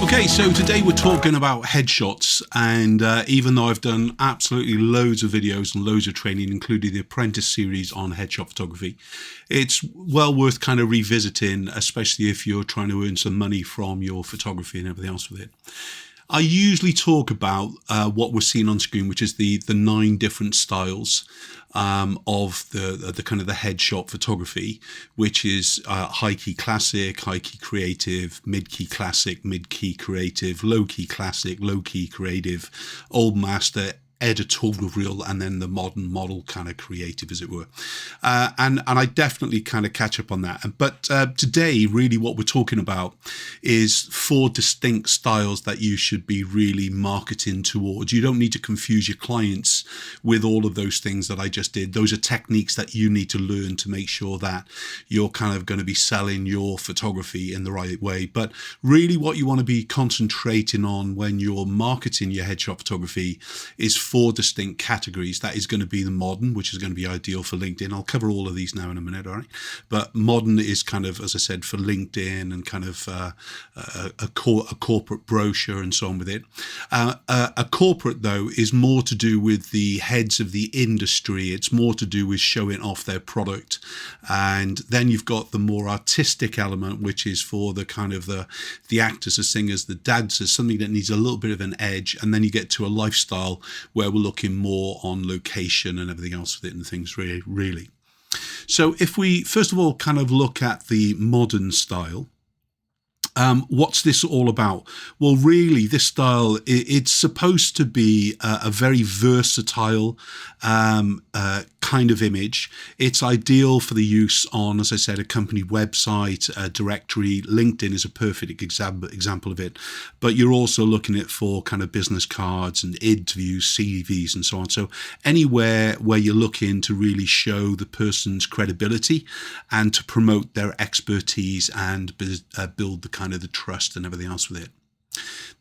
Okay, so today we're talking about headshots, and even though I've done absolutely loads of videos and loads of training, including the Apprentice series on headshot photography, it's well worth kind of revisiting, especially if you're trying to earn some money from your photography and everything else with it. I usually talk about what we're seeing on screen, which is the 9 different styles of the kind of the headshot photography, which is high key classic, high key creative, mid key classic, mid key creative, low key classic, low key creative, old master, editorial, and then the modern model kind of creative, as it were. And I definitely kind of catch up on that. But today, really what we're talking about is 4 distinct styles that you should be really marketing towards. You don't need to confuse your clients with all of those things that I just did. Those are techniques that you need to learn to make sure that you're kind of going to be selling your photography in the right way. But really what you want to be concentrating on when you're marketing your headshot photography is 4 distinct categories. That is going to be the modern, which is going to be ideal for LinkedIn. I'll cover all of these now in a minute, all right? But modern is kind of, as I said, for LinkedIn and kind of a corporate brochure and so on with it. A corporate, though, is more to do with the heads of the industry. It's more to do with showing off their product. And then you've got the more artistic element, which is for the kind of the actors, the singers, the dancers, something that needs a little bit of an edge. And then you get to a lifestyle where we're looking more on location and everything else with it and things really. So if we first of all kind of look at the modern style, what's this all about? Well, really, this style, it's supposed to be a very versatile kind of image. It's ideal for the use on, as I said, a company website, a directory. LinkedIn is a perfect example of it. But you're also looking at for kind of business cards and interviews, CVs, and so on. So anywhere where you're looking to really show the person's credibility and to promote their expertise and build the kind of the trust and everything else with it.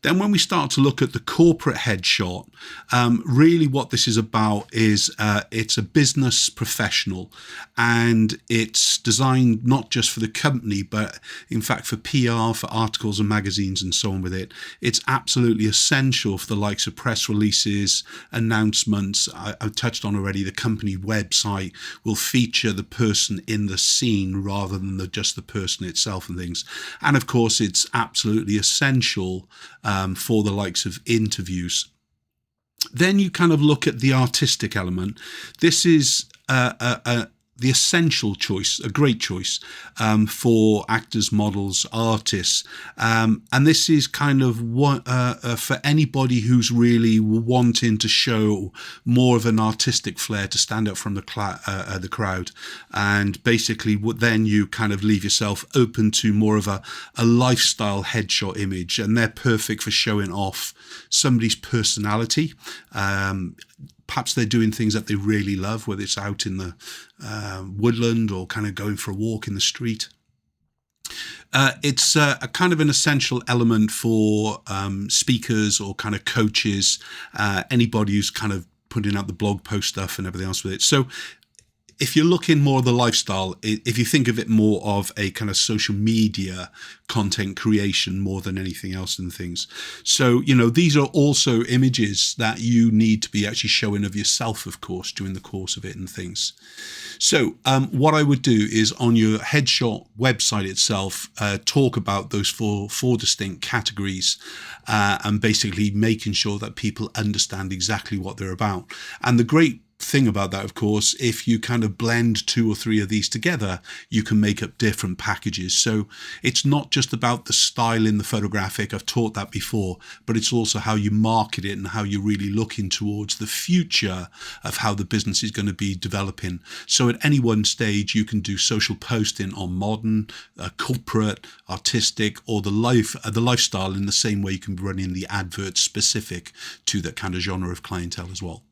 Then when we start to look at the corporate headshot, really what this is about is it's a business professional, and it's designed not just for the company, but in fact for PR, for articles and magazines and so on with it. It's absolutely essential for the likes of press releases, announcements. I've touched on already, the company website will feature the person in the scene rather than just the person itself and things. And of course, it's absolutely essential for the likes of interviews. Then you kind of look at the artistic element. This is the essential choice, a great choice for actors, models, artists. And this is kind of what for anybody who's really wanting to show more of an artistic flair, to stand out from the crowd. And basically then you kind of leave yourself open to more of a lifestyle headshot image, and they're perfect for showing off somebody's personality. Perhaps they're doing things that they really love, whether it's out in the woodland or kind of going for a walk in the street. It's a kind of an essential element for speakers or kind of coaches, anybody who's kind of putting out the blog post stuff and everything else with it. So if you're looking more at the lifestyle, if you think of it more of a kind of social media content creation more than anything else and things. So, these are also images that you need to be actually showing of yourself, of course, during the course of it and things. So what I would do is on your headshot website itself, talk about those four distinct categories and basically making sure that people understand exactly what they're about. And the great thing about that, of course, if you kind of blend 2 or 3 of these together, you can make up different packages. So it's not just about the style in the photographic, I've taught that before, but it's also how you market it and how you're really looking towards the future of how the business is going to be developing. So at any one stage, you can do social posting on modern, corporate, artistic, or the lifestyle in the same way you can be running the advert specific to that kind of genre of clientele as well.